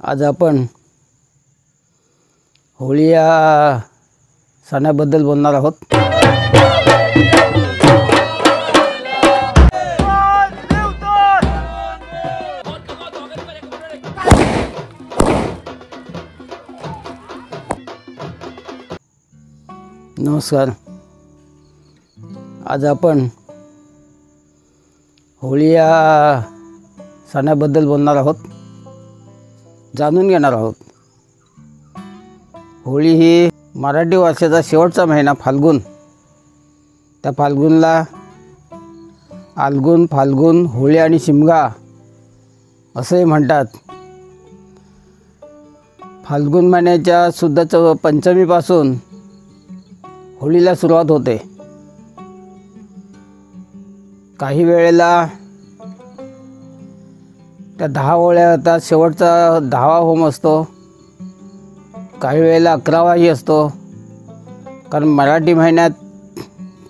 आज आपण होळी या सणाबद्दल बोलणार आहोत। नमस्कार। आज आपण होळी या सणाबद्दल बोलणार आहोत, जाणून घेणार आहोत। होळी ही मराठी वर्षाचा शेवटचा महिना फाल्गुन, त्या फाल्गुनला आल्गुन, फाल्गुन, होळी आणि शिमगा असे म्हणतात। फाल्गुन महिन्याच्या शुद्ध पंचमीपासून होळीला सुरुवात होते। काही वेळेला त्या 10 होळ्या होतात, शेवटचा 10वा होम असतो, काही वेळेला 11वाही असतो। कारण मराठी महिन्यात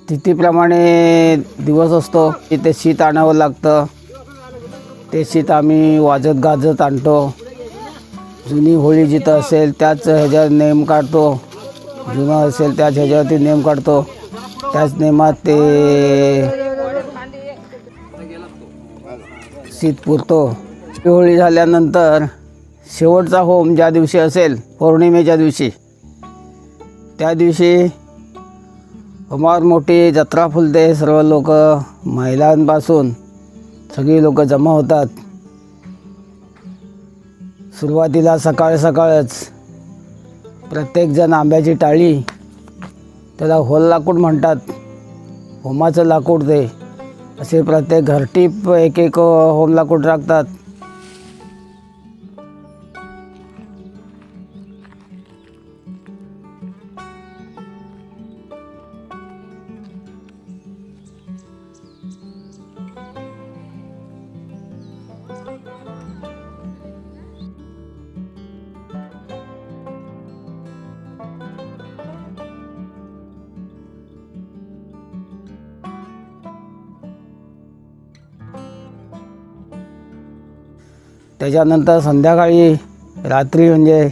तिथीप्रमाणे दिवस असतो। ते शीत आणावं लागतं, ते शीत आम्ही वाजत गाजत आणतो। जुनी होळी जिथं असेल त्याच ह्याच्यावर नेम काढतो, जुनं असेल त्याच ह्याच्यावरती नेम काढतो, त्याच नेमात ते शीत पुरतो। होळी झाल्यानंतर शेवटचा होम ज्या दिवशी असेल, पौर्णिमेच्या दिवशी, त्या दिवशी होमावर मोठी जत्रा फुलते। सर्व लोक, महिलांपासून सगळी लोक जमा होतात। सुरुवातीला सकाळ सकाळच प्रत्येकजण आंब्याची टाळी, त्याला होल लाकूड म्हणतात, होमाचं लाकूड ते, असे प्रत्येक घरटी एक एक होम लाकूड टाकतात। त्याच्यानंतर संध्याकाळी, रात्री म्हणजे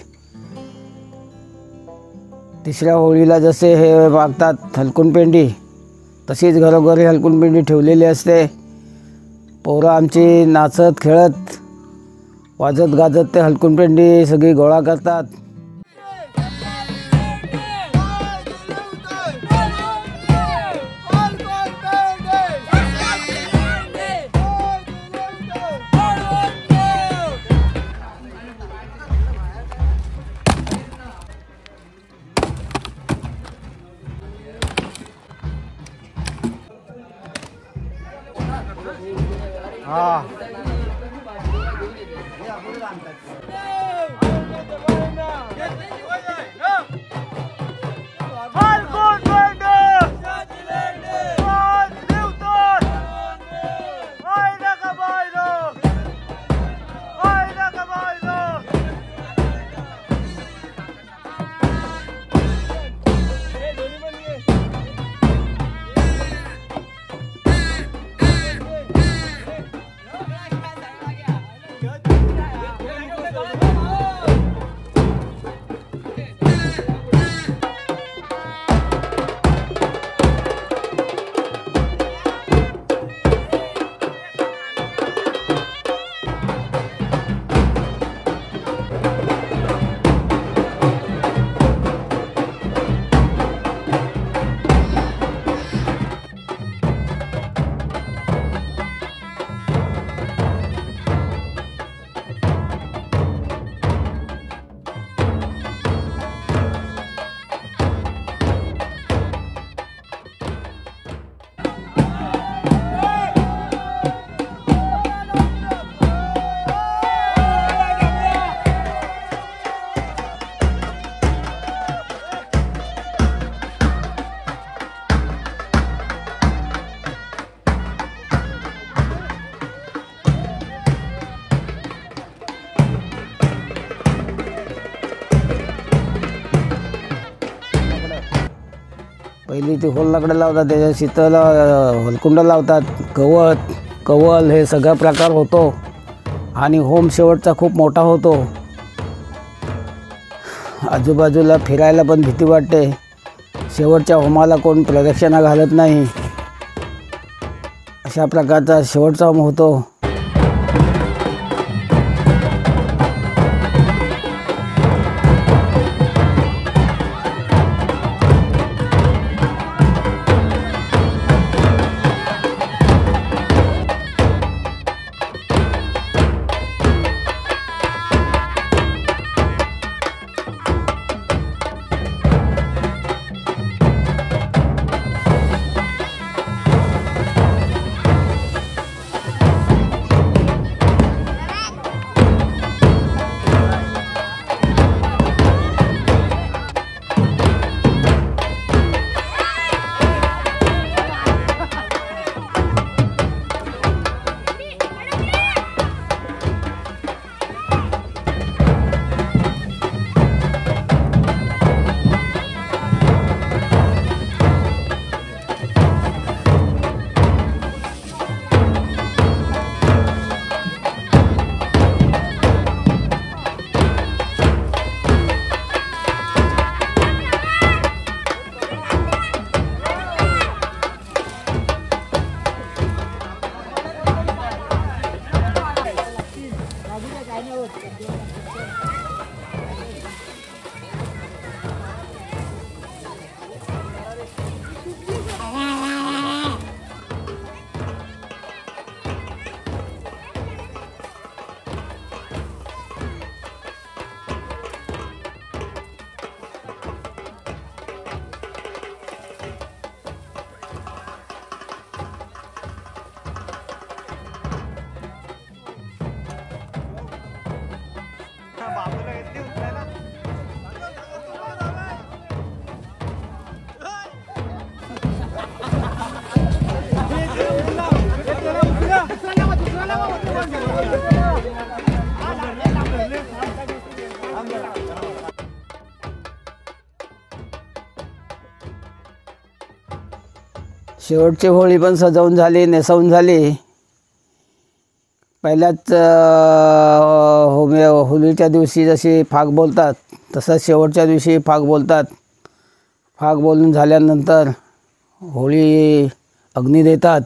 तिसऱ्या होळीला जसे हे मागतात हलकुंडपिंडी, तशीच घरोघरी हलकुंडपिंडी ठेवलेली असते। पोरं आमची नाचत खेळत वाजत गाजत ते हलकुंडपिंडी सगळी गोळा करतात। पहिली ती होल लाकडं लावतात, त्याच्या शीतला हलकुंड लावतात, कवल हे सगळा प्रकार होतो। आणि होम शेवटचा खूप मोठा होतो। आजूबाजूला फिरायला पण भीती वाटते. शेवटच्या होमाला कोण प्रदक्षिणा घालत नाही. अशा प्रकारचा शेवटचा होम होतो. शेवटची होळी पण सजवून झाली, नेसवून झाली. पहिल्याच होळीच्या दिवशी जशी फाग बोलतात तसंच शेवटच्या दिवशी फाग बोलतात. फाग बोलून झाल्यानंतर होळी अग्नी देतात.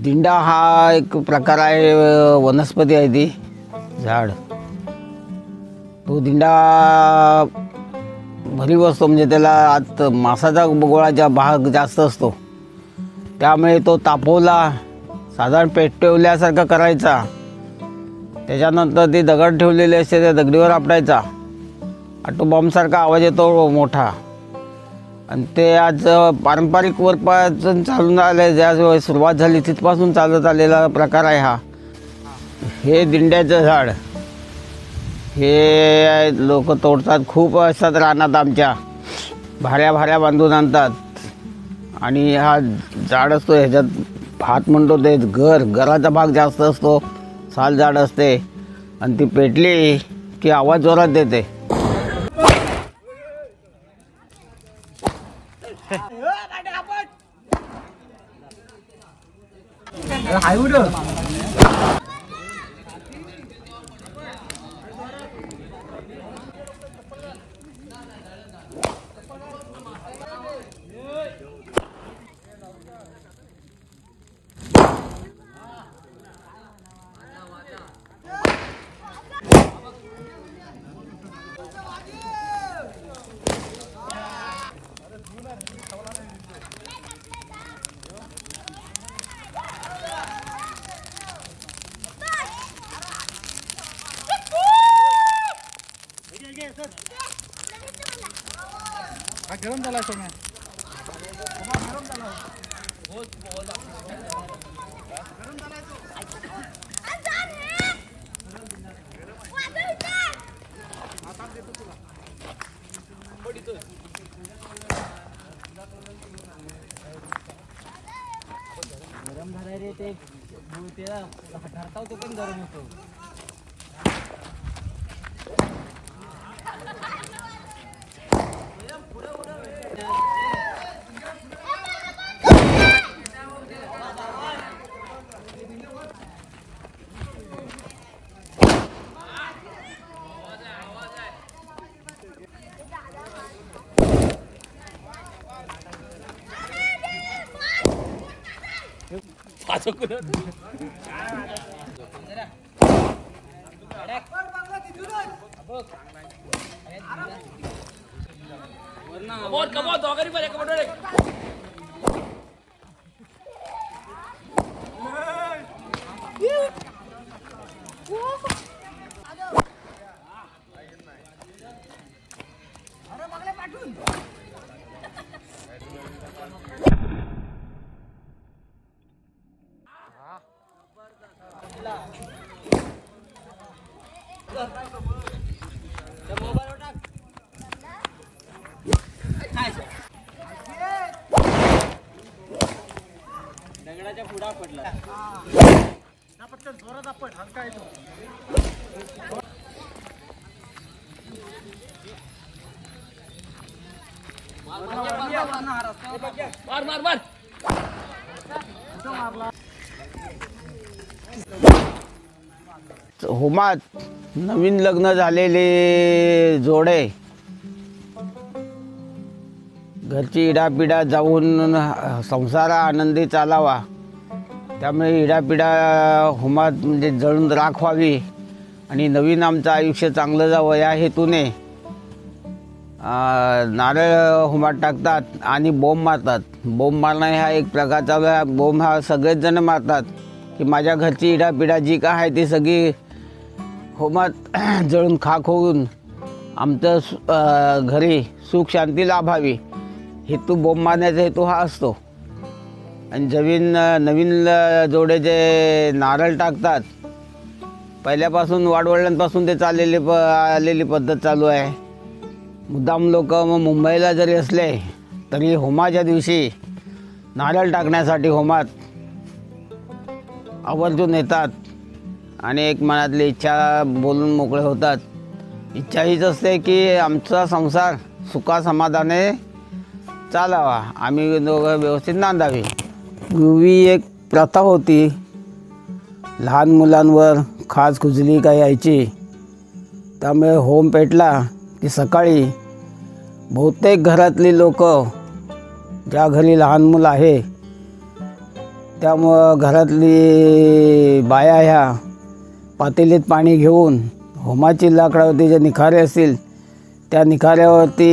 दिंडा हा एक प्रकार आहे, वनस्पती आहे ती झाड. तो दिंडा भरीव असतो, म्हणजे त्याला आत मांसाचा गोळाचा भाग जास्त असतो. त्यामुळे तो तापवला, साधारण पेटवल्यासारखं करायचा. त्याच्यानंतर ती दगड ठेवलेली असते, त्या दगडीवर आपटायचा. ऑटोबॉम्बसारखा आवाज येतो मोठा. आणि ते आज पारंपरिक वरपासून चालून आले, ज्या सुरुवात झाली तिथपासून चालत आलेला प्रकार आहे हा. हे दिंड्याचं झाड हे लोक तोडतात. खूप असतात रानात आमच्या, भाऱ्या बांधून आणतात. आणि हा झाड असतो, ह्याच्यात भात म्हणतो ते घराचा भाग जास्त असतो, साल झाड असते. आणि ती पेटली की आवाज जोरात देते. गरम झाला सोन्या. गरम झाला रे ते धरताव तो पण गरम होतो. दगडाच्या पुढा पडला. पटकन जोरात आपण हलका येतो. मार मार मार. होमात नवीन लग्न झालेले जोडे घरची इडापिडा जाऊन संसार आनंदी चालावा, त्यामुळे इडापिडा होमात म्हणजे जळून राख व्हावी आणि नवीन आमचं आयुष्य चांगलं जावं या हेतूने नारळ होमात टाकतात आणि बोंब मारतात. बोंब मारणं हा एक प्रकारचा बोंब हा सगळेच जण मारतात की माझ्या घरची इडापिडा जी काय आहे ती सगळी होमात जळून खाक होऊन आमचं घरी सुख शांती लाभावी. हेतू बोंब मारण्याचा हेतू हा असतो. आणि नवीन जोडे जे नारळ टाकतात, पहिल्यापासून वाडवडिलांपासून ते आलेली पद्धत चालू आहे. मुद्दाम लोक मुंबईला जरी असले तरी होमाच्या दिवशी नारळ टाकण्यासाठी होमात आवर्जून येतात आणि एक मनातली इच्छा बोलून मोकळे होतात. इच्छा हीच असते की आमचा संसार सुखासमाधाने चालावा, आम्ही दोघं व्यवस्थित नांदावी. पूर्वी एक प्रथा होती, लहान मुलांवर खाज खुजली काय यायची, त्यामुळे होम पेटला की सकाळी बहुतेक घरातली लोक, ज्या घरी लहान मुलं आहे त्यामुळं घरातली बाया ह्या पातेलीत पाणी घेऊन होमाची लाकडावरती जे निखारे असतील त्या निखाऱ्यावरती